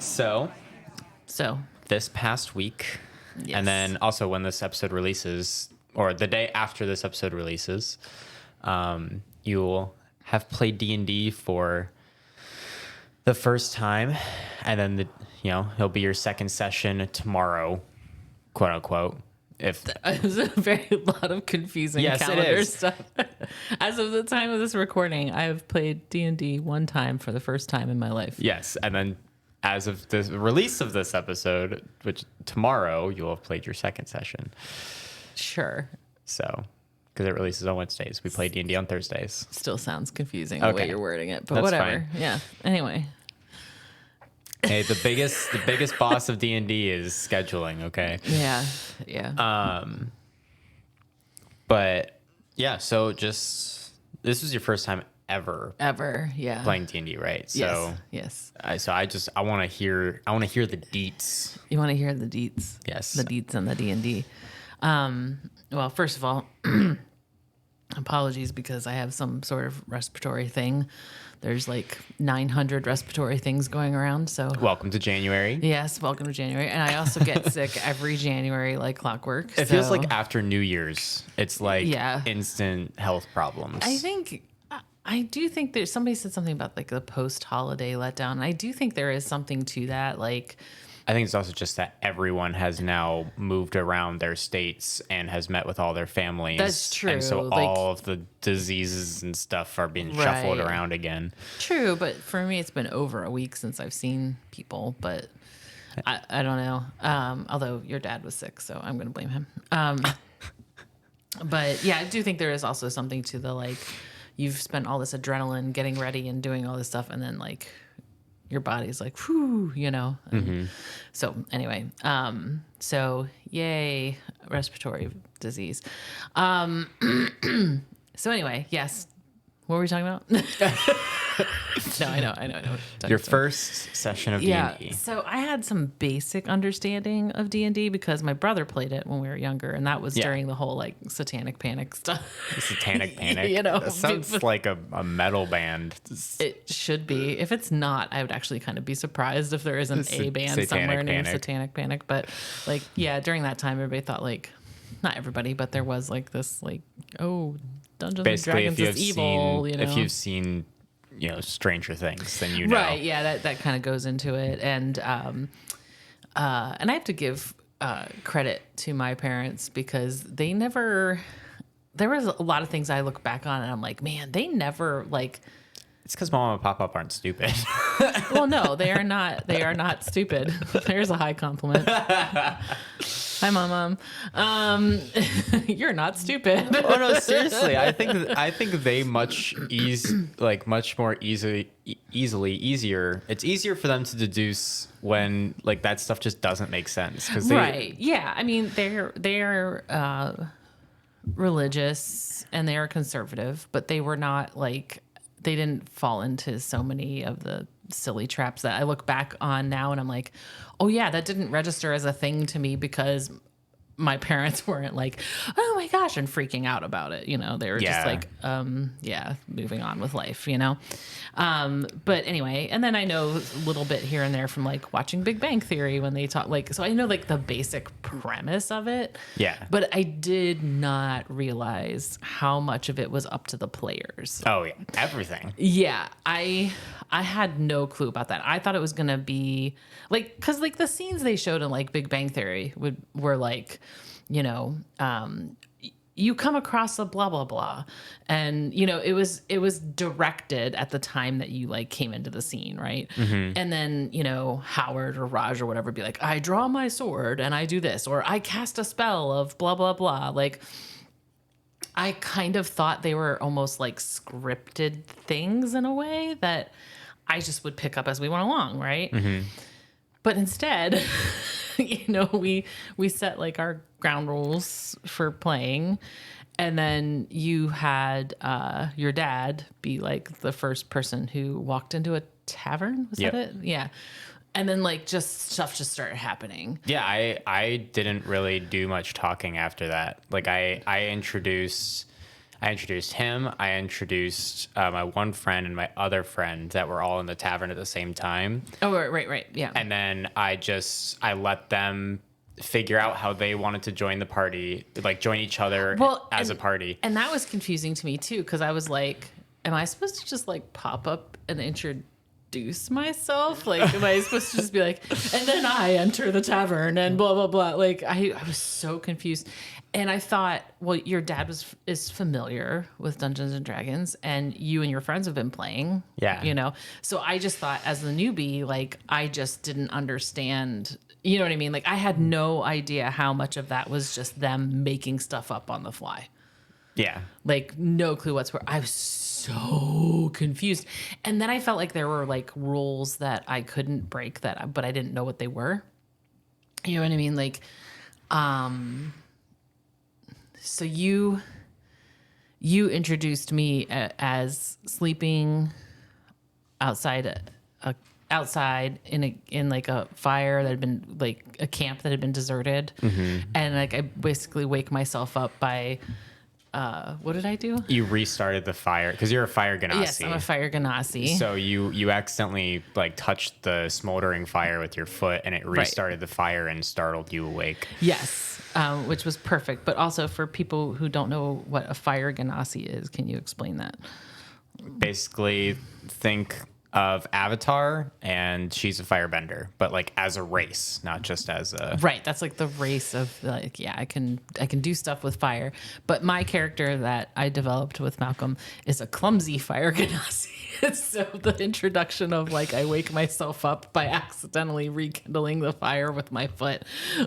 So So, this past week, yes. and then also when this episode releases, or the day after this episode releases, you'll have played D&D for the first time, and then it'll be your second session tomorrow, quote unquote. If There's a very lot of confusing Yes, it calendar is. stuff. As of the time of this recording, I have played D&D one time for the first time in my life. yes, and then as of the release of this episode, which tomorrow you'll have played your second session. Sure. So, because it releases on Wednesdays, we play D&D on Thursdays. Still sounds confusing the way Okay. you're wording it, but That's whatever. fine. Yeah. Anyway. Hey, the biggest boss of D&D is scheduling. Okay. Yeah. Yeah. But yeah, so this was your first time ever Ever. Yeah. playing D&D, right? So Yes. I want to hear the deets. You want to hear the deets? Yes. The deets and the D&D. Well, first of all, apologies because I have some sort of respiratory thing. There's like 900 respiratory things going around. So Welcome to January. yes, welcome to January. And I also get sick every January like clockwork. It feels like after New Year's, it's like Yeah. instant health problems. I do think there's somebody said something about like the post-holiday letdown. And I do think there is something to that. Like, I think it's also just that everyone has now moved around their states and has met with all their families. That's true. And so Like- all of the diseases and stuff are being shuffled Right. around again. true, but for me, it's been over a week since I've seen people, but I don't know. Although your dad was sick, so I'm going to blame him. But yeah, I do think there is also something to the, like, you've spent all this adrenaline getting ready and doing all this stuff, and then like your body's like, whew, And So anyway, so yay, respiratory disease. So anyway, yes. What were we talking about? No, I know. Your first session of D&D. Yeah. So I had some basic understanding of D&D because my brother played it when we were younger, and that was Yeah. during the whole like Satanic Panic stuff. Satanic Panic. That sounds like a metal band. It should be. If it's not, I would actually kind of be surprised if there isn't a band Satanic somewhere named Panic. Satanic Panic. But like, yeah, during that time, everybody thought like, not everybody, but there was like this like, oh, Dungeons Basically, and if Dragons you've is evil. seen, if you've seen, Stranger Things, then you know. Right. Yeah. That kind of goes into it. And I have to give credit to my parents because they never, there was a lot of things I look back on and I'm like, man, they never like, It's because Mom and Pop-Up aren't stupid. well, no, they are not. They are not stupid. There's a high compliment. Hi, Mom. You're not stupid. Oh no, seriously. I think they easier. It's easier for them to deduce when like that stuff just doesn't make sense because Right. Yeah. I mean, they're religious and they are conservative, but they were not like, they didn't fall into so many of the silly traps that I look back on now and I'm like, oh yeah, that didn't register as a thing to me because my parents weren't like, oh my gosh, and freaking out about it. They were just Yeah. like, moving on with life, But anyway, and then I know a little bit here and there from like watching Big Bang Theory when they talk like, so I know like the basic premise of it. Yeah. But I did not realize how much of it was up to the players. Oh yeah, everything. Yeah, I had no clue about that. I thought it was gonna be like, cause like the scenes they showed in like Big Bang Theory were like, you come across a blah blah blah, and it was directed at the time that you like came into the scene, right? Mm-hmm. And then Howard or Raj or whatever be like, I draw my sword and I do this, or I cast a spell of blah blah blah, like. I kind of thought they were almost like scripted things in a way that I just would pick up as we went along, right? Mm-hmm. But instead, we set like our ground rules for playing, and then you had your dad be like the first person who walked into a tavern. Was Yep. that it? Yeah. And then like just stuff just started happening. Yeah, I didn't really do much talking after that. Like I I introduced him. I introduced my one friend and my other friend that were all in the tavern at the same time. Oh, right. Yeah. And then I let them figure out how they wanted to join the party, like join each other as a party. And that was confusing to me too, because I was like, am I supposed to just like pop up and introduce myself? Like, am I supposed to just be like, and then I enter the tavern and blah, blah, blah. Like, I was so confused. And I thought, well, your dad is familiar with Dungeons and Dragons, and you and your friends have been playing. Yeah. You know? So I just thought, as the newbie, like, I just didn't understand. You know what I mean? Like, I had no idea how much of that was just them making stuff up on the fly. Yeah. Like, no clue whatsoever. I was so confused. And then I felt like there were, like, rules that I couldn't break, but I didn't know what they were. You know what I mean? Like, so you introduced me as sleeping outside in like a fire that had been like a camp that had been deserted, and like I basically wake myself up by what did I do? You restarted the fire because you're a fire ganassi. Yes, I'm a fire ganassi. So you accidentally like touched the smoldering fire with your foot, and it restarted the fire and startled you awake. Yes. Which was perfect. But also for people who don't know what a fire ganassi is, can you explain that? Basically, think of Avatar, and she's a firebender, but like as a race, not just as a... Right. That's like the race of like, yeah, I can do stuff with fire. But my character that I developed with Malcolm is a clumsy fire ganassi. So the introduction of like I wake myself up by accidentally rekindling the fire with my foot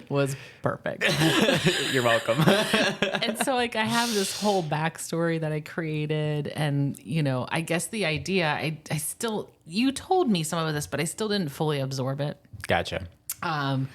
was perfect. You're welcome. And so like I have this whole backstory that I created, and you know, I guess the idea I still, you told me some of this, but I still didn't fully absorb it. Gotcha. That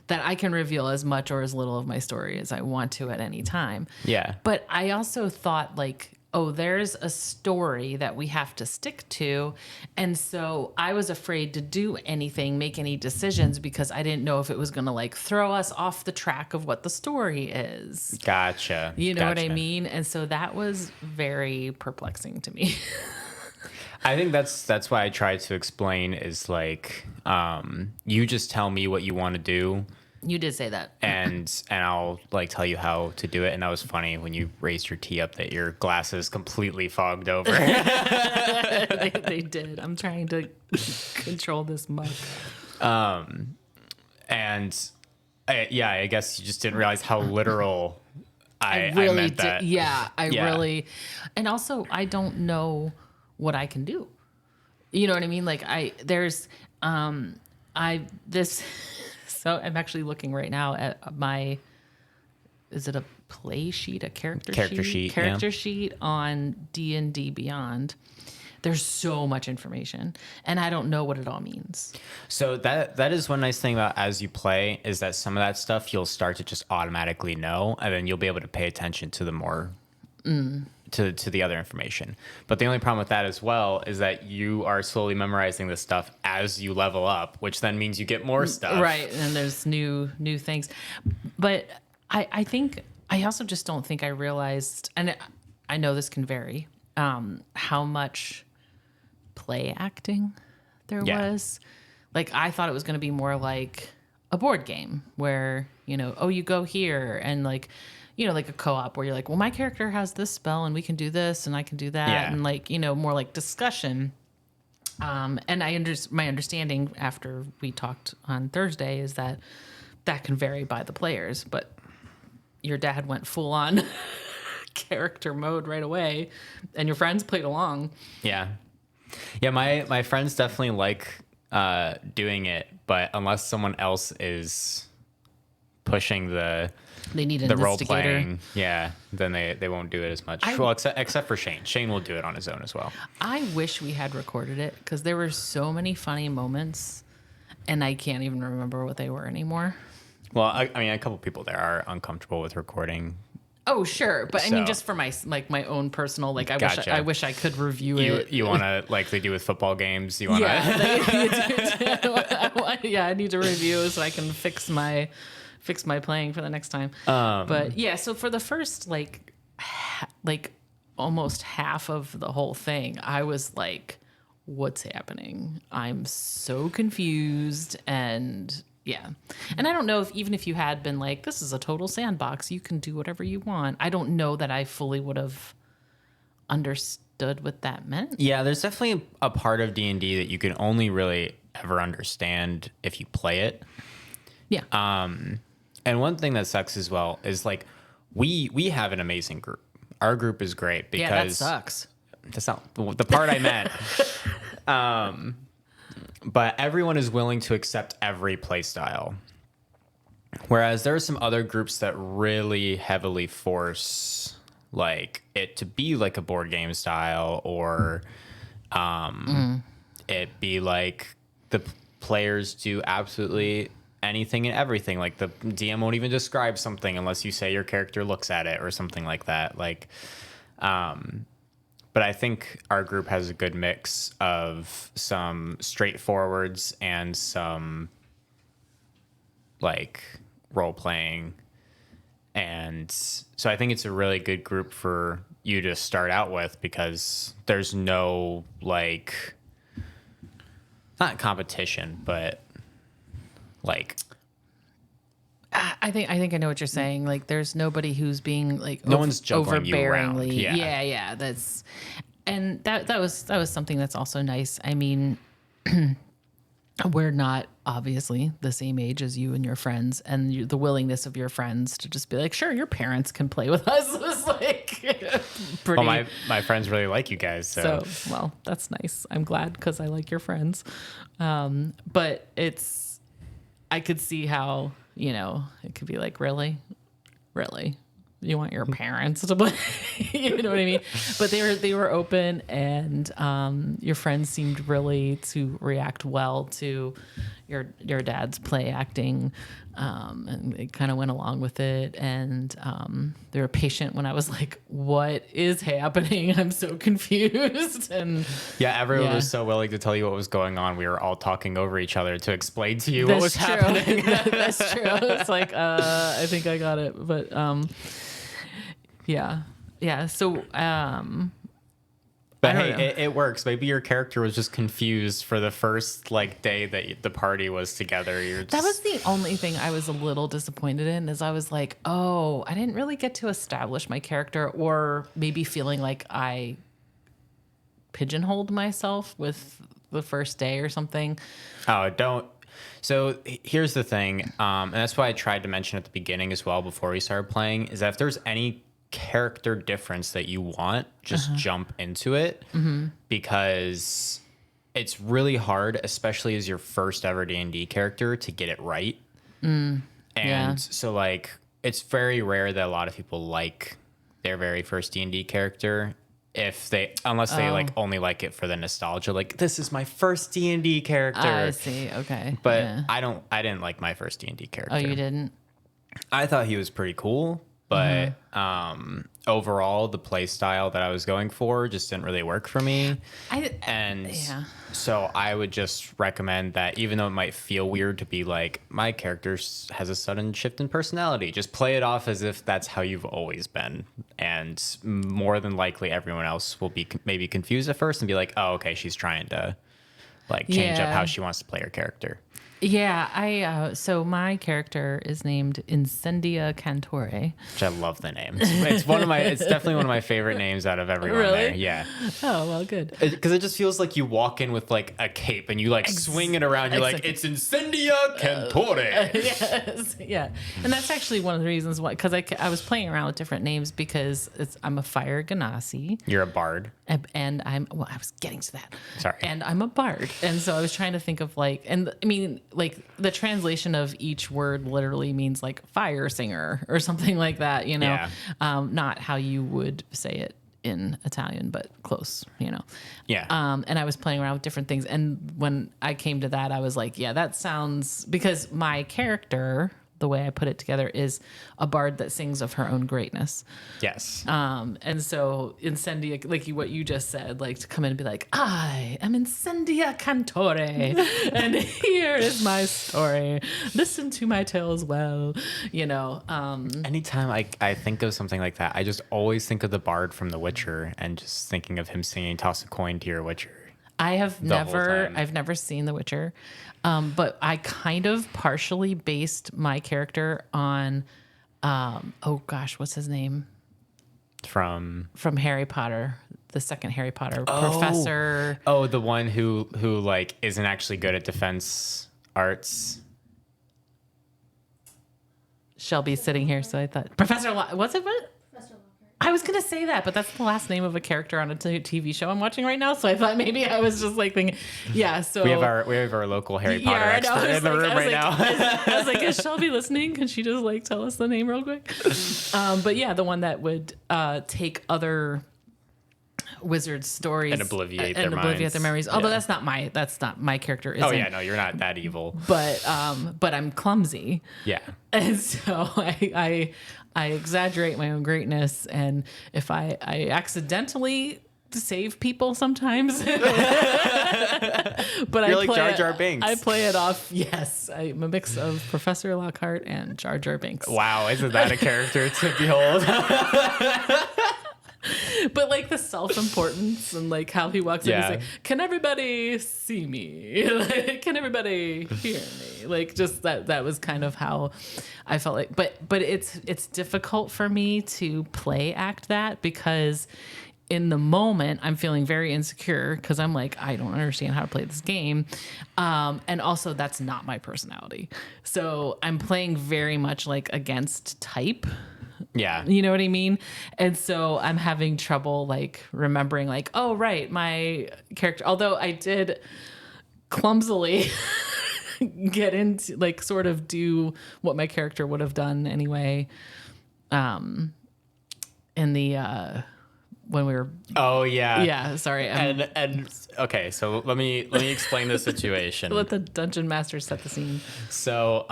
I can reveal as much or as little of my story as I want to at any time. Yeah. But I also thought like, oh, there's a story that we have to stick to. And so I was afraid to do anything, make any decisions, because I didn't know if it was going to like throw us off the track of what the story is. Gotcha. You know what I mean? And so that was very perplexing to me. I think that's why I tried to explain is like, you just tell me what you want to do. You did say that. And I'll like tell you how to do it. And that was funny when you raised your tea up that your glasses completely fogged over. They did. I'm trying to control this mug. I guess you just didn't realize how literal I really meant did. that. Yeah, really. And also, I don't know what I can do. You know what I mean? Like So I'm actually looking right now at my, is it a play sheet, a character sheet on D&D Beyond. There's so much information, and I don't know what it all means. So that is one nice thing about as you play is that some of that stuff you'll start to just automatically know, and then you'll be able to pay attention to the more to the other information. But the only problem with that as well is that you are slowly memorizing this stuff as you level up, which then means you get more stuff. Right, and there's new things. But I think I also just don't think I realized, and I know this can vary, how much play acting there was. Like I thought it was going to be more like a board game where, you know, oh, you go here and like, you know, like a co-op where you're like, well, my character has this spell and we can do this and I can do that. Yeah. And like, you know, more like discussion. And my understanding after we talked on Thursday is that can vary by the players, but your dad went full on character mode right away and your friends played along. Yeah. Yeah. My friends definitely like, doing it, but unless someone else is pushing the role playing, then they won't do it as much. Well, except for Shane. Shane will do it on his own as well. I wish we had recorded it because there were so many funny moments, and I can't even remember what they were anymore. Well, I mean, a couple people there are uncomfortable with recording. Oh, sure, but I mean, just for my own personal, like, I wish I could review it. You want to, like they do with football games. You want to? Yeah, I need to review so I can fix my playing for the next time. But yeah, so for the first like almost half of the whole thing, I was like, what's happening? I'm so confused. And yeah. And I don't know if even if you had been like, this is a total sandbox, you can do whatever you want. I don't know that I fully would have understood what that meant. Yeah, there's definitely a part of D&D that you can only really ever understand if you play it. Yeah. And one thing that sucks as well is like we have an amazing group. Our group is great because yeah, that sucks. That's not the part I meant. But everyone is willing to accept every play style. Whereas there are some other groups that really heavily force like it to be like a board game style, or it be like the players do absolutely anything and everything. Like the DM won't even describe something unless you say your character looks at it or something like that. Like, but I think our group has a good mix of some straightforwards and some like role playing. And so I think it's a really good group for you to start out with because there's no like, not competition, but like, I think I know what you're saying. Like, there's nobody who's being like no one's juggling you around. overbearingly. Yeah. That's that was something that's also nice. I mean, we're not obviously the same age as you and your friends, and the willingness of your friends to just be like, sure, your parents can play with us was like pretty. Well, my friends really like you guys, so well, that's nice. I'm glad because I like your friends. But I could see how, it could be like, really you want your parents to play, you know what I mean? But they were open, and your friends seemed really to react well to your dad's play acting, and they kind of went along with it, and they were patient when I was like, what is happening? I'm so confused. And yeah, everyone was so willing to tell you what was going on. We were all talking over each other to explain to you what was happening. That's true. It's like, I think I got it. But yeah. So, but hey, it works. Maybe your character was just confused for the first like day that the party was together. That was the only thing I was a little disappointed in, is I was like, oh, I didn't really get to establish my character, or maybe feeling like I pigeonholed myself with the first day or something. Oh, don't. So here's the thing, and that's why I tried to mention at the beginning as well before we started playing, is that if there's any character difference that you want, just jump into it, because it's really hard, especially as your first ever D&D character, to get it right. So like it's very rare that a lot of people like their very first D&D character, unless they like only like it for the nostalgia, like this is my first D&D character. I see. Okay. But I didn't like my first D&D character. Oh, you didn't? I thought he was pretty cool, but overall the play style that I was going for just didn't really work for me. So I would just recommend that, even though it might feel weird to be like, my character has a sudden shift in personality, just play it off as if that's how you've always been. And more than likely everyone else will be maybe confused at first and be like, oh, okay, she's trying to like change up how she wants to play her character. Yeah, so my character is named Incendia Cantore, which I love the name. It's definitely one of my favorite names out of everyone there. Yeah. Oh, well, good. Because it just feels like you walk in with like a cape and you like swing it around. You're like, it's Incendia Cantore. Yes, yeah. And that's actually one of the reasons why, because I was playing around with different names because I'm a fire ganassi. You're a bard. And I was getting to that. Sorry. And I'm a bard. And so I was trying to think of like, and I mean, like the translation of each word literally means like fire singer or something like that, Yeah. Not how you would say it in Italian, but close, Yeah. And I was playing around with different things. And when I came to that, I was like, yeah, that sounds, because my character the way I put it together, is a bard that sings of her own greatness. Yes. And so Incendia, like what you just said, like to come in and be like, I am Incendia Cantore, and here is my story. Listen to my tale as well. You know, Anytime I think of something like that, I just always think of the bard from The Witcher and just thinking of him singing "Toss a Coin to Your Witcher." I've never seen The Witcher, but I kind of partially based my character on, oh gosh, what's his name? From Harry Potter, the second Harry Potter, Professor. Oh, the one who like isn't actually good at defense arts. Shelby sitting here, so I thought Professor. What's it? What? I was gonna say that, but that's the last name of a character on a TV show I'm watching right now. So I thought maybe I was just like thinking, yeah. So we have our local Harry Potter expert in the room right now. I was like, is Shelby listening? Can she just like tell us the name real quick? But yeah, the one that would take other wizard stories and obliviate their memories. Although that's not my character. Oh yeah, no, you're not that evil. But I'm clumsy. Yeah. And so I exaggerate my own greatness, and if I accidentally save people sometimes, but you're like Jar Jar Binks. I play it off. Yes, I'm a mix of Professor Lockhart and Jar Jar Binks. Wow, isn't that a character to behold? But like the self-importance and like how he walks in and like, can everybody see me? Like, can everybody hear me? Like just that was kind of how I felt like, but it's difficult for me to play act that, because in the moment I'm feeling very insecure because I'm like, I don't understand how to play this game. And also that's not my personality. So I'm playing very much like against type. Yeah. You know what I mean? And so I'm having trouble like remembering like, oh, right, my character, although I did clumsily get into like sort of do what my character would have done anyway. In the when we were yeah, sorry. And okay, so let me explain the situation. Let the dungeon master set the scene. So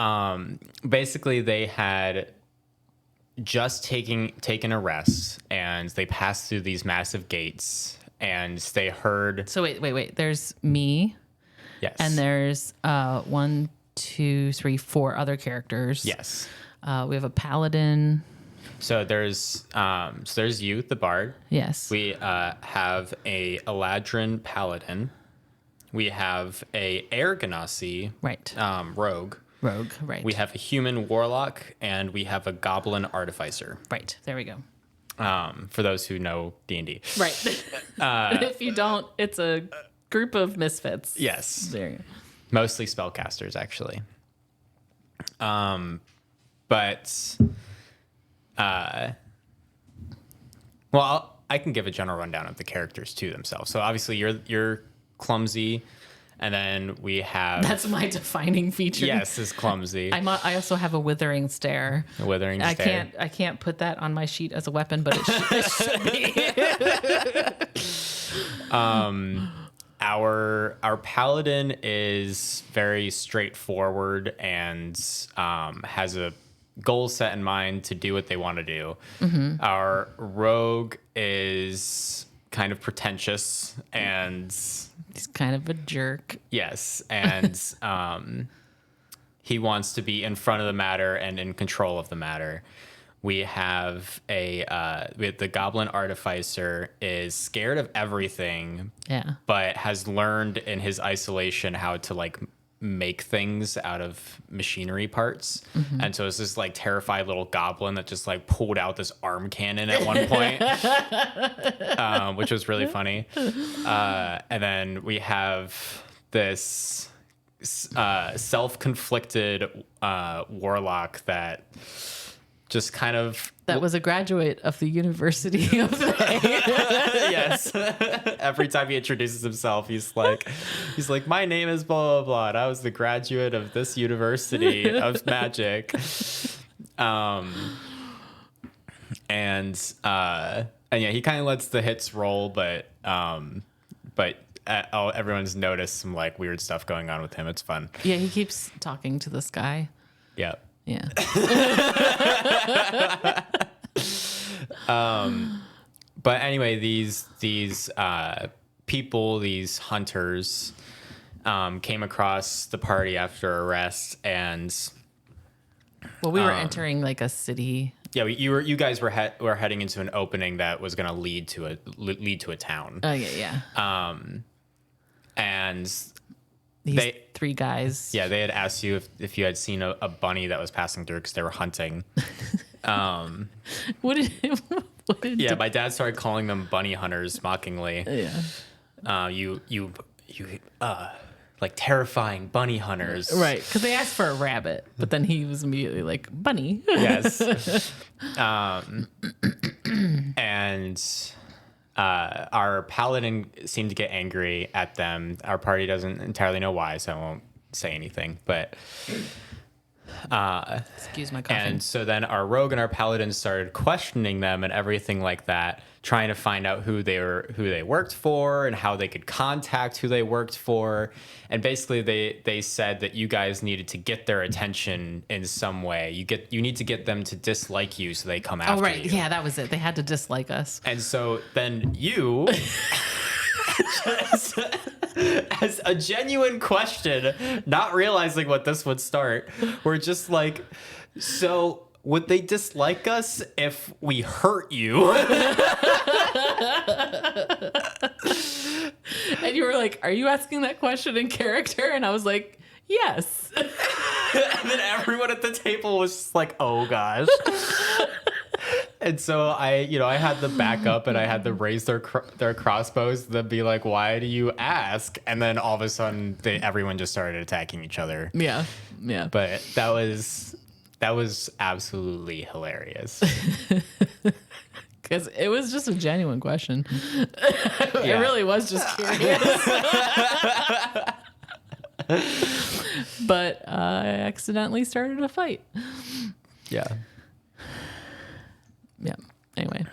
basically they had just taken a rest, and they passed through these massive gates, and they heard. So wait. There's me. Yes. And there's 1, 2, 3, 4 other characters. Yes. We have a paladin. So there's you, the bard. Yes. We have a Eladrin paladin. We have a Air Ganassi, right. Rogue. Rogue, right. We have a human warlock, and we have a goblin artificer. Right, there we go. For those who know D&D. Right. If you don't, it's a group of misfits. Yes. There you go. Mostly spellcasters, actually. Well, I can give a general rundown of the characters to themselves. So obviously you're clumsy. And then we have... That's my defining feature. Yes, is clumsy. I also have a withering stare. A withering stare. I can't put that on my sheet as a weapon, but it should be. Our paladin is very straightforward and has a goal set in mind to do what they want to do. Mm-hmm. Our rogue is kind of pretentious and... He's kind of a jerk. Yes, and he wants to be in front of the matter and in control of the matter. We have the goblin artificer is scared of everything, but has learned in his isolation how to like make things out of machinery parts. Mm-hmm. And so it's this like terrified little goblin that just like pulled out this arm cannon at one point, which was really funny. And then we have this self-conflicted warlock that just kind of... That was a graduate of the University of Yes. Every time he introduces himself, he's like, my name is blah, blah, blah. And I was the graduate of this university of magic. And yeah, he kind of lets the hits roll, but everyone's noticed some like weird stuff going on with him. It's fun. Yeah, he keeps talking to this guy. Yeah. Yeah. But anyway, these people, these hunters, came across the party after arrest, and Well, we were entering like a city. yeah, you guys were heading into an opening that was going to lead to a town. Oh yeah. And These three guys. yeah, they had asked you if you had seen a bunny that was passing through because they were hunting. What did Yeah, my dad started calling them bunny hunters mockingly. Yeah. You like terrifying bunny hunters. Right, because they asked for a rabbit, but then he was immediately like, bunny. Yes. And our paladin seemed to get angry at them. Our party doesn't entirely know why, so I won't say anything. But Excuse my coughing. and so then our rogue and our paladin started questioning them and everything like that, trying to find out who they worked for and how they could contact who they worked for. And basically they said that you guys needed to get their attention in some way. You need to get them to dislike you so they come after Oh, right. you. Yeah, that was it. They had to dislike us. And so then you as a genuine question, not realizing what this would start, we're just like, so would they dislike us if we hurt you? And you were like, are you asking that question in character? And I was like, yes. And then everyone at the table was just like, oh gosh. And so I had the backup and I had them raise their crossbows and then be like, why do you ask? And then all of a sudden everyone just started attacking each other. Yeah. Yeah. But that was absolutely hilarious. Because it was just a genuine question. Yeah. It really was just curious. But I accidentally started a fight. Yeah. Yeah. Anyway.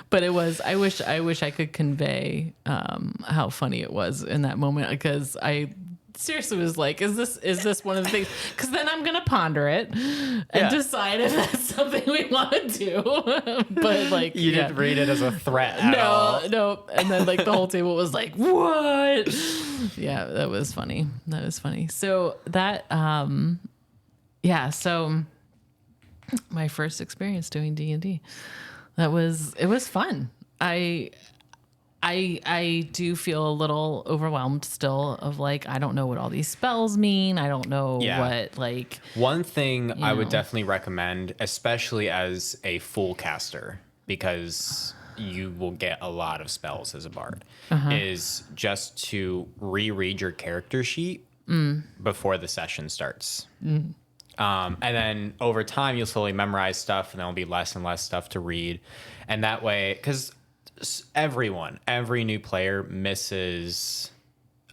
But it was, I wish I could convey how funny it was in that moment, because I seriously was like, is this one of the things? Because then I'm gonna ponder it and decide if that's something we want to do. But like, You didn't read it as a threat at all. No. And then like the whole table was like, what? Yeah, that was funny. So that, so my first experience doing D&D, it was fun. I do feel a little overwhelmed still of like, I don't know what all these spells mean. I don't know what like. One thing I would definitely recommend, especially as a full caster, because you will get a lot of spells as a bard, is just to reread your character sheet before the session starts. And then over time, you'll slowly memorize stuff, and there'll be less and less stuff to read. And that way, because every new player misses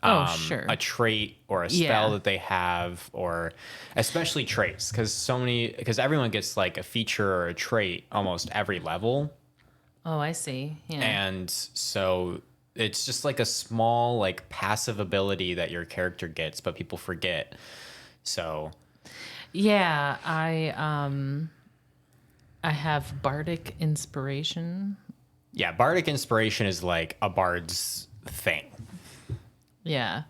a trait or a spell that they have, or especially traits, because everyone gets like a feature or a trait almost every level. Oh, I see. Yeah. And so it's just like a small like passive ability that your character gets, but people forget. So yeah, I have bardic inspiration. yeah, bardic inspiration is like a bard's thing. Yeah.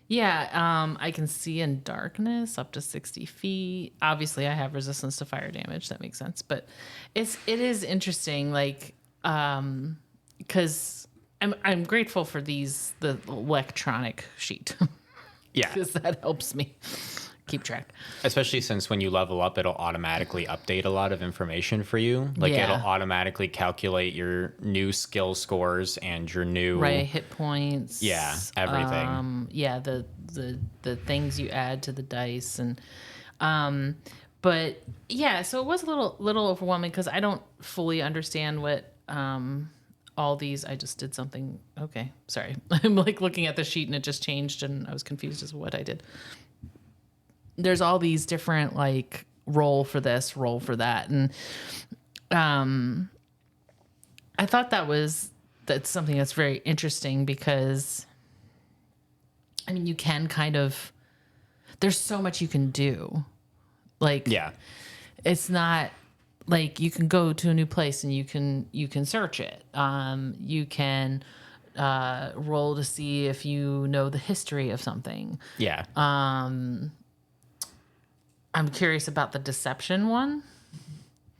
Yeah, I can see in darkness up to 60 feet. Obviously, I have resistance to fire damage. That makes sense. But it is interesting, like, because I'm grateful for the electronic sheet. Yeah. Because that helps me keep track. Especially since when you level up, it'll automatically update a lot of information for you. Like it'll automatically calculate your new skill scores and your new hit points. Yeah, everything. The things you add to the dice, and but yeah, so it was a little overwhelming because I don't fully understand what all these. I just did something. Okay, sorry. I'm like looking at the sheet and it just changed, and I was confused as to what I did. There's all these different like roll for this, roll for that, and I thought that's something that's very interesting because I mean you can kind of there's so much you can do. Like, Yeah. it's not like you can go to a new place and you can search it. You can roll to see if you know the history of something. Yeah. I'm curious about the deception one.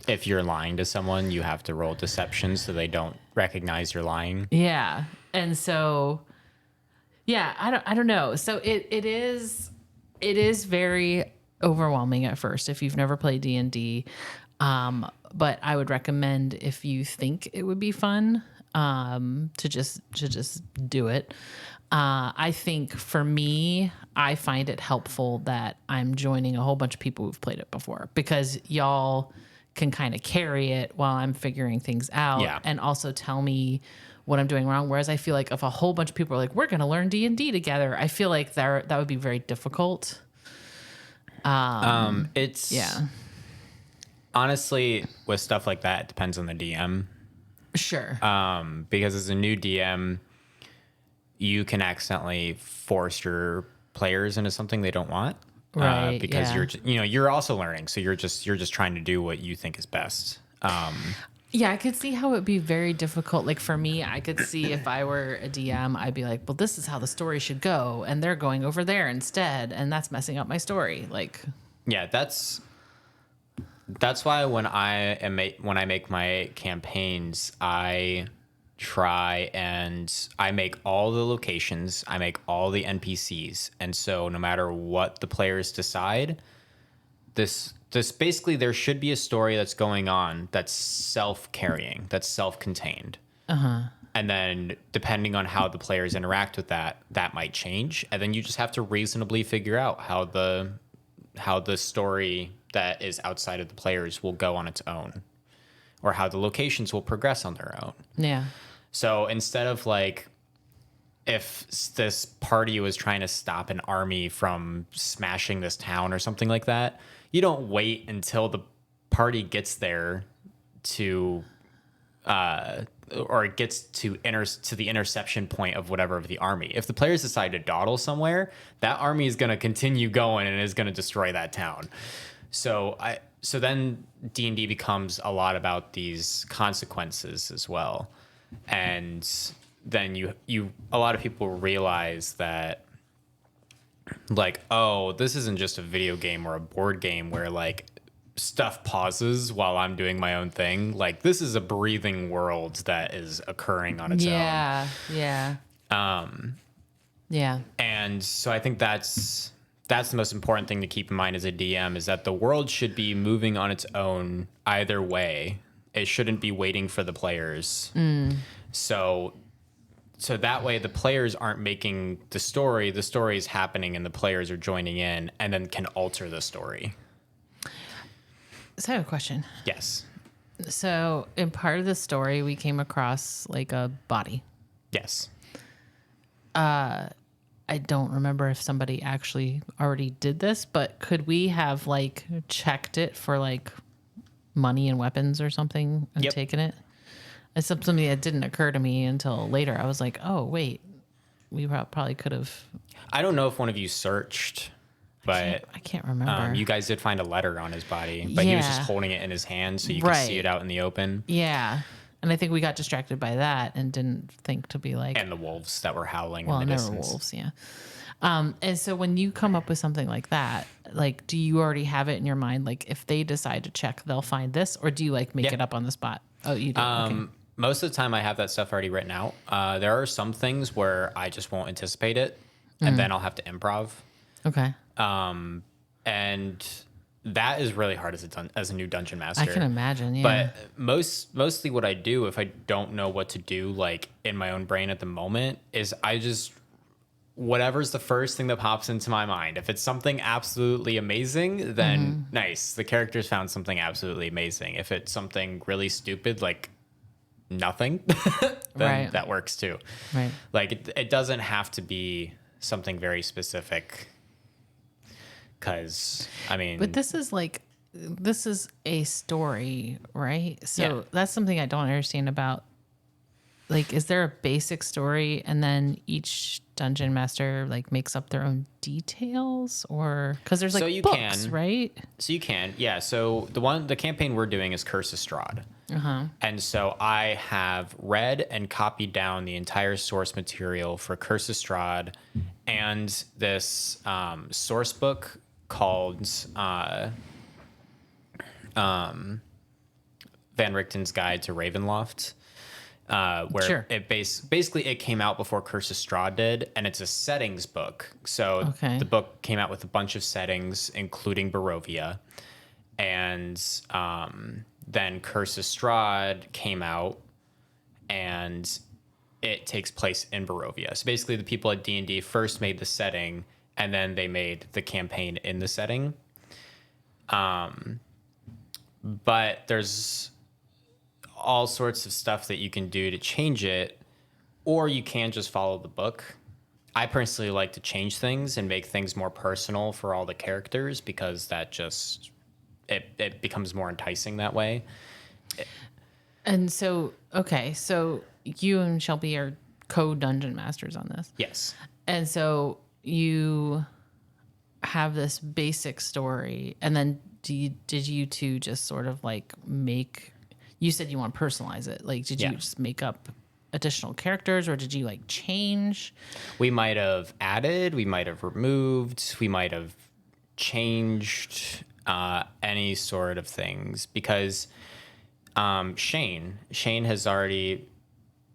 If you're lying to someone, you have to roll deception so they don't recognize you're lying. Yeah. And so, yeah, I don't know. So it is very overwhelming at first if you've never played D&D. But I would recommend, if you think it would be fun, to just do it. I think for me, I find it helpful that I'm joining a whole bunch of people who've played it before, because y'all can kind of carry it while I'm figuring things out, Yeah. and also tell me what I'm doing wrong. Whereas I feel like if a whole bunch of people are like, we're going to learn D&D together, I feel like that would be very difficult. It's Yeah. honestly, with stuff like that, it depends on the DM. Sure. Because as a new DM, you can accidentally force your players into something they don't want. Right, Because yeah. you're also learning, so you're just trying to do what you think is best. Yeah, I could see how it'd be very difficult. Like for me, I could see if I were a DM, I'd be like, well, this is how the story should go, and they're going over there instead, and that's messing up my story. Like, Yeah, that's why when I make my campaigns, I try and I make all the locations, I make all the NPCs, and so no matter what the players decide, this basically, there should be a story that's going on that's self-carrying, that's self-contained. And then depending on how the players interact with that might change, and then you just have to reasonably figure out how the story that is outside of the players will go on its own, or how the locations will progress on their own. yeah. So instead of like, if this party was trying to stop an army from smashing this town or something like that, you don't wait until the party gets there to or it gets to the interception point of whatever of the army. If the players decide to dawdle somewhere, that army is going to continue going and is going to destroy that town. So then D&D becomes a lot about these consequences as well. And then you a lot of people realize that, like, oh, this isn't just a video game or a board game where like stuff pauses while I'm doing my own thing. Like, this is a breathing world that is occurring on its own. Yeah. Yeah. And so I think that's the most important thing to keep in mind as a DM, is that the world should be moving on its own either way. It shouldn't be waiting for the players. So that way the players aren't making the story is happening and the players are joining in and then can alter the story. So I have a question. Yes. So in part of the story, we came across like a body. Yes. I don't remember if somebody actually already did this, but could we have like checked it for like money and weapons or something and Yep. taken it? It's something that didn't occur to me until later. I was like, oh, wait, we probably could have. I don't know if one of you searched, but I can't remember. you guys did find a letter on his body, but he was just Yeah. holding it in his hand so you could see Right. it out in the open. Yeah. And I think we got distracted by that and didn't think to be like, And the wolves that were howling well, in the there were distance. wolves, yeah. And so when you come up with something like that, like, do you already have it in your mind? Like, if they decide to check, they'll find this, or do you like make Yeah. it up on the spot? Oh, you do. Okay. Most of the time I have that stuff already written out. There are some things where I just won't anticipate it, and then I'll have to improv. Okay. And that is really hard as a new dungeon master. I can imagine. Yeah. But mostly what I do if I don't know what to do, like in my own brain at the moment, is I just, whatever's the first thing that pops into my mind. If it's something absolutely amazing, then nice. The characters found something absolutely amazing. If it's something really stupid, like nothing, then Right. that works too. Right. Like it doesn't have to be something very specific. Because, I mean... But this is a story, right? So Yeah. that's something I don't understand about. Like, is there a basic story and then each dungeon master like makes up their own details, or because there's like So you books, can. right? So you can, yeah. So the campaign we're doing is Curse of Strahd. And so I have read and copied down the entire source material for Curse of Strahd and this source book called Van Richten's Guide to Ravenloft. Where Sure. it basically it came out before Curse of Strahd did, and it's a settings book. So Okay. the book came out with a bunch of settings, including Barovia, and then Curse of Strahd came out, and it takes place in Barovia. So basically, the people at D&D first made the setting, and then they made the campaign in the setting. But there's all sorts of stuff that you can do to change it, or you can just follow the book. I personally like to change things and make things more personal for all the characters because that just it becomes more enticing that way. And so, okay, so you and Shelby are co-dungeon masters on this. Yes. And so you have this basic story, and then did you two just sort of like make? You said you want to personalize it. Like, did you Yeah. just make up additional characters, or did you like change? We might have added, we might have removed, we might have changed any sort of things because Shane has already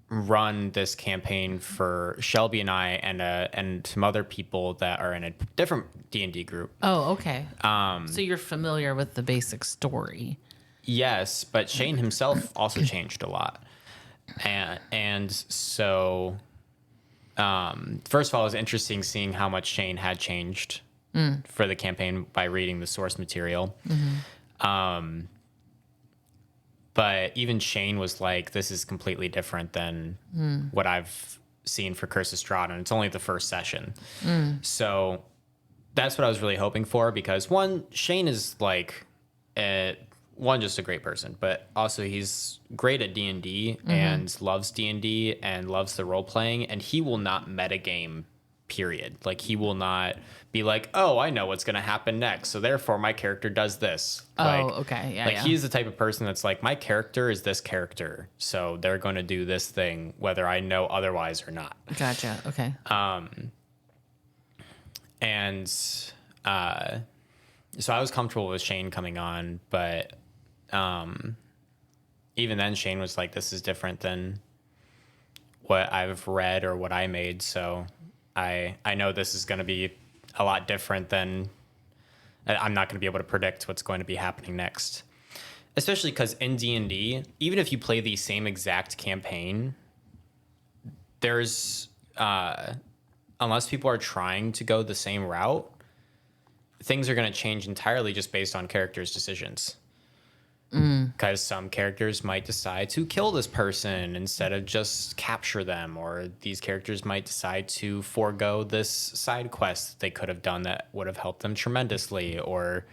run this campaign for Shelby and I and some other people that are in a different D&D group. Oh, okay. So you're familiar with the basic story. Yes, but Shane himself also changed a lot. And so first of all, it was interesting seeing how much Shane had changed for the campaign by reading the source material. But even Shane was like, this is completely different than what I've seen for Curse of Strahd, and it's only the first session. So that's what I was really hoping for because one, Shane is like, just a great person, but also he's great at D&D and loves D&D and loves the role playing, and he will not metagame, period. Like he will not be like, oh, I know what's going to happen next, so therefore my character does this. Oh, okay. Yeah, Like yeah. he's the type of person that's like, my character is this character, so they're going to do this thing whether I know otherwise or not. Gotcha. Okay. And so I was comfortable with Shane coming on, but even then Shane was like, this is different than what I've read or what I made, so I know this is going to be a lot different than I'm not going to be able to predict what's going to be happening next. Especially because in D&D, even if you play the same exact campaign, there's unless people are trying to go the same route, things are going to change entirely just based on characters' decisions. Because some characters might decide to kill this person instead of just capture them, or these characters might decide to forego this side quest that they could have done that would have helped them tremendously, or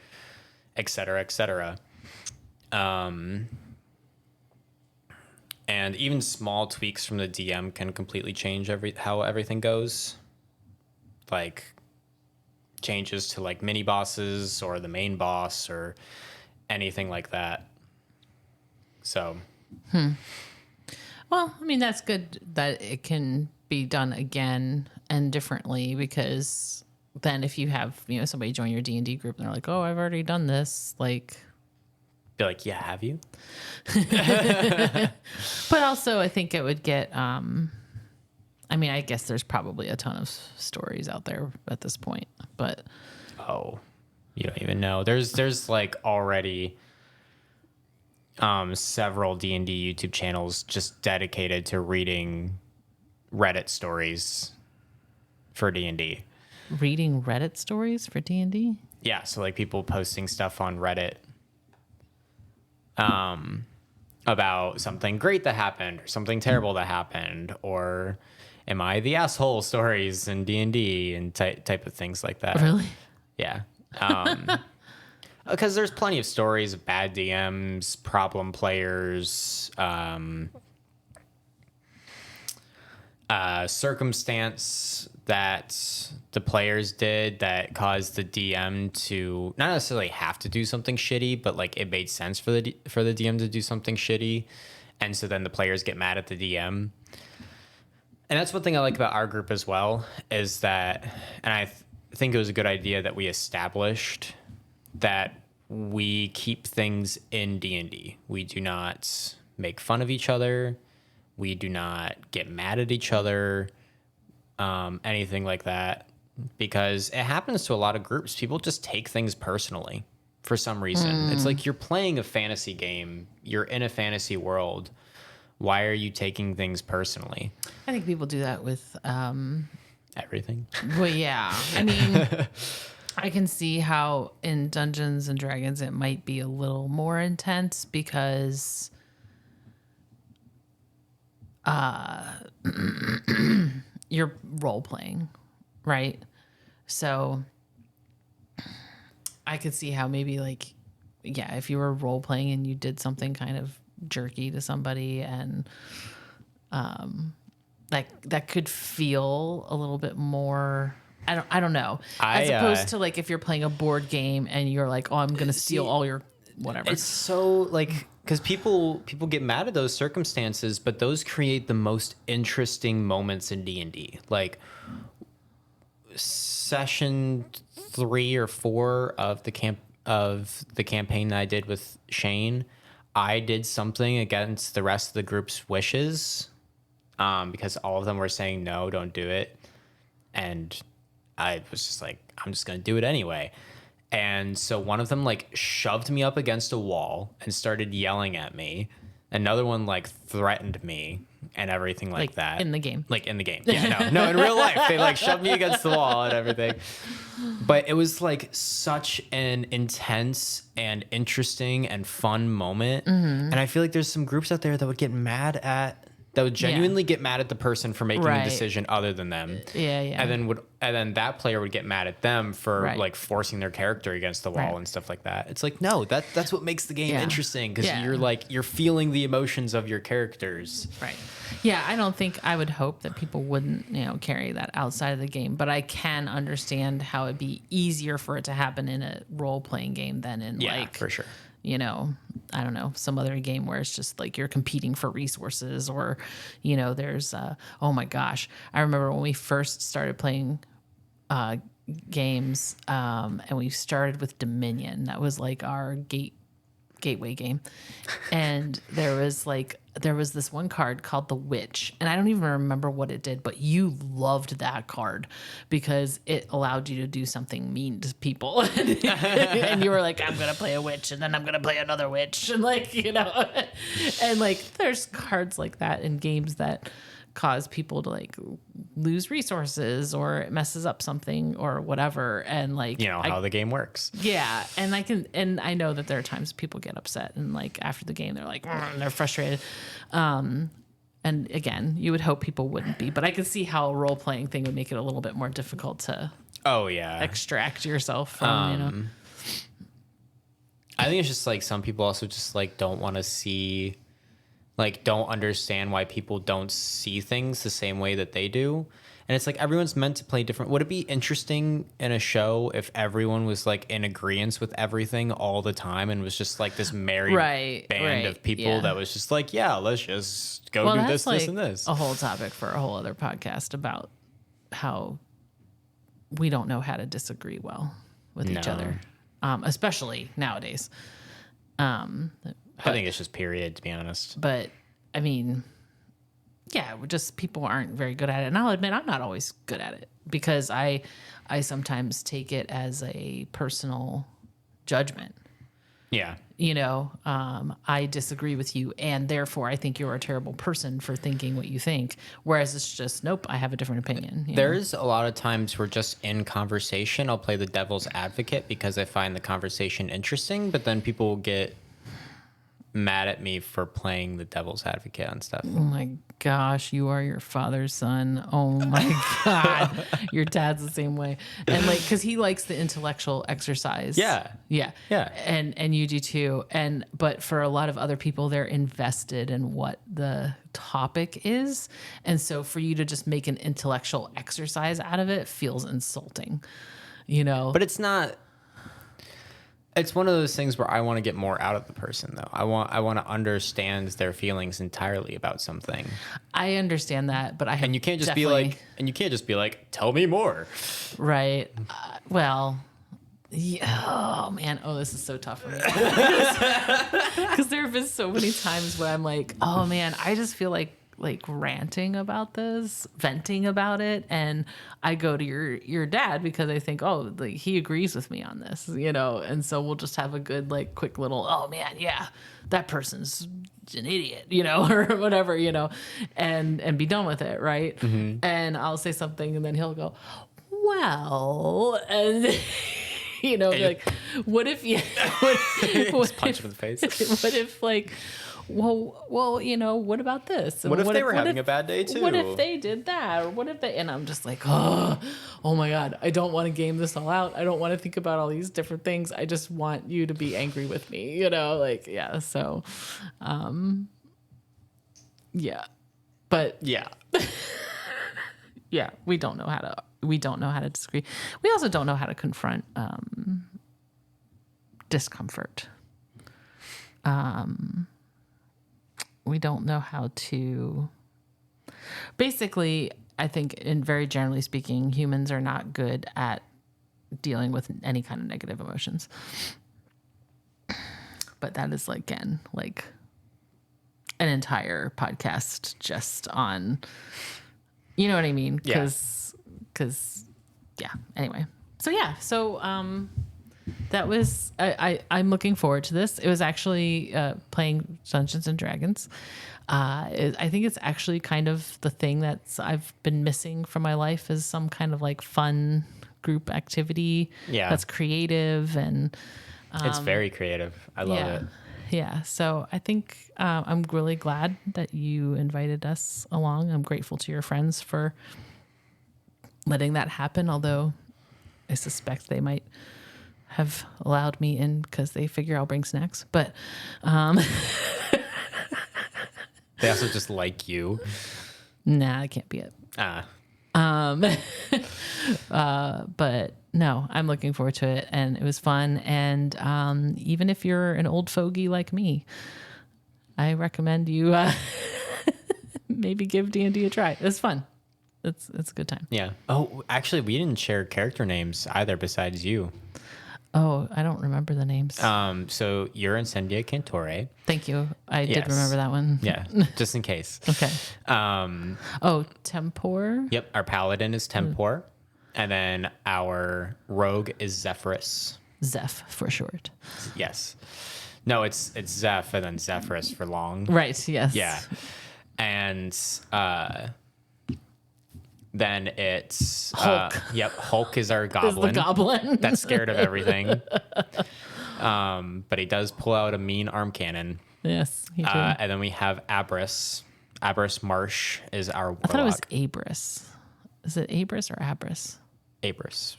et cetera, et cetera. And even small tweaks from the DM can completely change how everything goes. Like changes to like mini bosses or the main boss or anything like that. So, Well, I mean, that's good that it can be done again and differently, because then if you have, somebody join your D&D group and they're like, oh, I've already done this, like, be like, yeah, have you? but also I think it would get, I mean, I guess there's probably a ton of stories out there at this point, but Oh, you don't even know. There's like already several D&D YouTube channels just dedicated to reading Reddit stories for D&D. reading Reddit stories for D&D? Yeah, so like people posting stuff on Reddit about something great that happened or something terrible that happened, or am I the asshole stories in D&D and type of things like that. Really? Yeah. Because there's plenty of stories of bad DMs, problem players, circumstance that the players did that caused the DM to not necessarily have to do something shitty, but like it made sense for the DM to do something shitty, and so then the players get mad at the DM. And that's one thing I like about our group as well, is that, and I think it was a good idea that we established that we keep things in D&D. We do not make fun of each other. We do not get mad at each other, anything like that, because it happens to a lot of groups. People just take things personally for some reason. It's like you're playing a fantasy game. You're in a fantasy world. Why are you taking things personally? I think people do that with Everything. well, yeah. I mean, I can see how in Dungeons and Dragons it might be a little more intense because you're role playing, right? So I could see how maybe like, yeah, if you were role playing and you did something kind of jerky to somebody and that could feel a little bit more, I don't know, as opposed to like if you're playing a board game and you're like, oh, I'm gonna steal all your whatever. It's so like, because people get mad at those circumstances, but those create the most interesting moments in D&D. Like session 3 or 4 of the campaign that I did with Shane, I did something against the rest of the group's wishes, because all of them were saying no, don't do it, and I was just like, I'm just gonna do it anyway. And so one of them like shoved me up against a wall and started yelling at me. Another one like threatened me and everything like that. In the game. Like in the game. Yeah, no, in real life. They like shoved me against the wall and everything. But it was like such an intense and interesting and fun moment. And I feel like there's some groups out there that would get mad at, that would genuinely get mad at the person for making a decision other than them. Yeah. And then that player would get mad at them for like forcing their character against the wall and stuff like that. It's like, no, that's what makes the game interesting, because you're feeling the emotions of your characters. Right. Yeah, I would hope that people wouldn't, carry that outside of the game, but I can understand how it'd be easier for it to happen in a role-playing game than in for sure. I don't know, some other game where it's just like you're competing for resources, or, there's, oh my gosh. I remember when we first started playing games, and we started with Dominion. That was like our gateway game. And there was this one card called the Witch, and I don't even remember what it did, but you loved that card because it allowed you to do something mean to people. And you were like, I'm gonna play a witch, and then I'm gonna play another witch, and and like there's cards like that in games that cause people to like lose resources, or it messes up something or whatever, and like how the game works. Yeah, and I know that there are times people get upset, and like after the game they're like, and they're frustrated. And again, you would hope people wouldn't be, but I could see how a role playing thing would make it a little bit more difficult to extract yourself from. I think it's just like some people also just like don't want to see. Like, don't understand why people don't see things the same way that they do. And it's like, everyone's meant to play different. Would it be interesting in a show if everyone was like in agreement with everything all the time and was just like this merry band of people that was just like, yeah, let's just go do this, this, and this. A whole topic for a whole other podcast about how we don't know how to disagree well with each other, especially nowadays. I think it's just period, to be honest. But I mean, just people aren't very good at it. And I'll admit I'm not always good at it, because I sometimes take it as a personal judgment. Yeah. I disagree with you, and therefore I think you're a terrible person for thinking what you think. Whereas it's just, nope, I have a different opinion. There's a lot of times where just in conversation, I'll play the devil's advocate because I find the conversation interesting, but then people will get mad at me for playing the devil's advocate on stuff. Oh my gosh, you are your father's son. Oh my God. Your dad's the same way. And like, cause he likes the intellectual exercise. Yeah. Yeah. Yeah. And you do too. But for a lot of other people, they're invested in what the topic is. And so for you to just make an intellectual exercise out of it feels insulting, you know? But it's not. It's one of those things where I want to get more out of the person, though. I want to understand their feelings entirely about something. I understand that, but And you can't just be like, tell me more. Right. Well, yeah. Oh man. Oh, this is so tough for me. Because there have been so many times where I'm like, oh man, I just feel like ranting about this, venting about it, and I go to your dad because I think, oh, like he agrees with me on this, you know, and so we'll just have a good like quick little, oh man, yeah, that person's an idiot, you know, or whatever, you know, and be done with it, right? Mm-hmm. And I'll say something, and then he'll go, well, and you know, like, what if you punch him in the face? What if like, well, you know, what about this? And what if they were having a bad day too? What if they did that? Or what if they, and I'm just like, oh my God, I don't want to game this all out. I don't want to think about all these different things. I just want you to be angry with me, you know, like, yeah. So, yeah, but yeah, yeah, we don't know how to disagree. We also don't know how to confront, discomfort. We don't know how to, basically, I think in very generally speaking, humans are not good at dealing with any kind of negative emotions. But that is, like, again, like an entire podcast just on, you know what I mean? Because, yeah, anyway. So, yeah, that was, I'm looking forward to this. It was actually playing Dungeons and Dragons. I think it's actually kind of the thing I've been missing from my life is some kind of like fun group activity that's creative. And it's very creative. I love it. Yeah. So I think I'm really glad that you invited us along. I'm grateful to your friends for letting that happen, although I suspect they might have allowed me in because they figure I'll bring snacks, but they also just like you. Nah, that can't be it. But no, I'm looking forward to it, and it was fun. And even if you're an old fogey like me, I recommend you maybe give D&D a try. It's fun. It's a good time. Yeah. Oh, actually, we didn't share character names either besides you. Oh, I don't remember the names. So you're Incendia Cantore. Thank you. I did remember that one. Yeah, just in case. Okay. Tempor. Yep, our paladin is Tempor. And then our rogue is Zephyrus. Zeph for short. Yes. No, it's Zeph and then Zephyrus for long. Right, yes. Yeah. And then it's Hulk. Hulk is our goblin. Is the goblin. That's scared of everything. But he does pull out a mean arm cannon. Yes, he did. And then we have Abris. Abris Marsh is our warlock. I thought it was Abris. Is it Abris or Abris? Abris.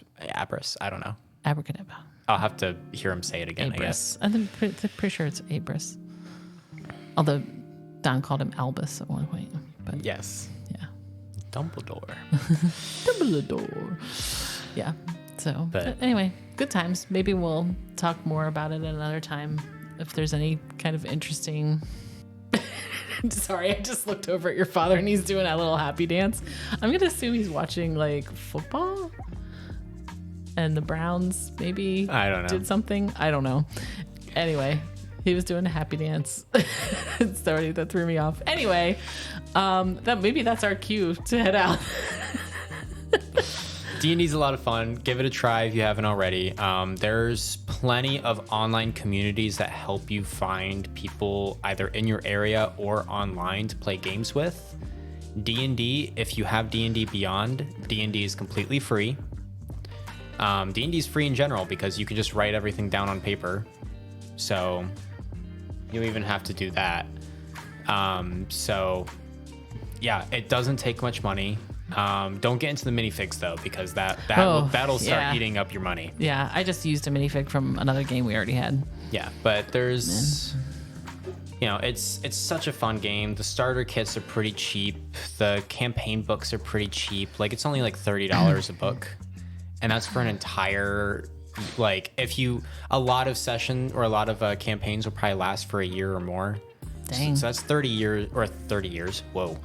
I don't know. Abracadabra. I'll have to hear him say it again, Abris. I guess. I'm pretty sure it's Abris. Although Don called him Albus at one point. But yes. Yeah. Dumbledore. Yeah. So, but anyway, good times. Maybe we'll talk more about it at another time if there's any kind of interesting. Sorry, I just looked over at your father and he's doing that little happy dance. I'm going to assume he's watching like football and the Browns maybe I don't know. Did something. I don't know. Anyway, he was doing a happy dance. Sorry, that threw me off. Anyway, that's our cue to head out. D&D's a lot of fun. Give it a try if you haven't already. There's plenty of online communities that help you find people either in your area or online to play games with. D&D, if you have D&D Beyond, D&D is completely free. D&D is free in general because you can just write everything down on paper. So You even have to do that. So yeah, it doesn't take much money. Don't get into the minifigs though, because that'll start eating up your money. Yeah, I just used a minifig from another game we already had. Yeah, but there's, it's such a fun game. The starter kits are pretty cheap. The campaign books are pretty cheap. Like, it's only like $30 a book, and that's for an entire, like, a lot of session or a lot of campaigns will probably last for a year or more. Dang. So that's 30 years. Whoa.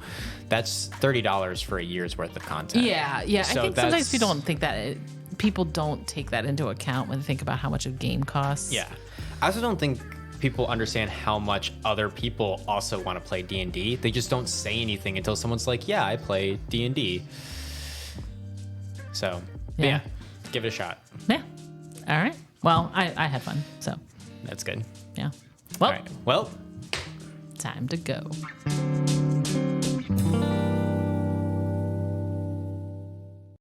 That's $30 for a year's worth of content. Yeah. So I think sometimes people don't take that into account when they think about how much a game costs. Yeah. I also don't think people understand how much other people also want to play D&D. They just don't say anything until someone's like, yeah, I play D&D. So, yeah, give it a shot. Yeah. All right. Well, I had fun, so. That's good. Yeah. Well, All right. Well, time to go.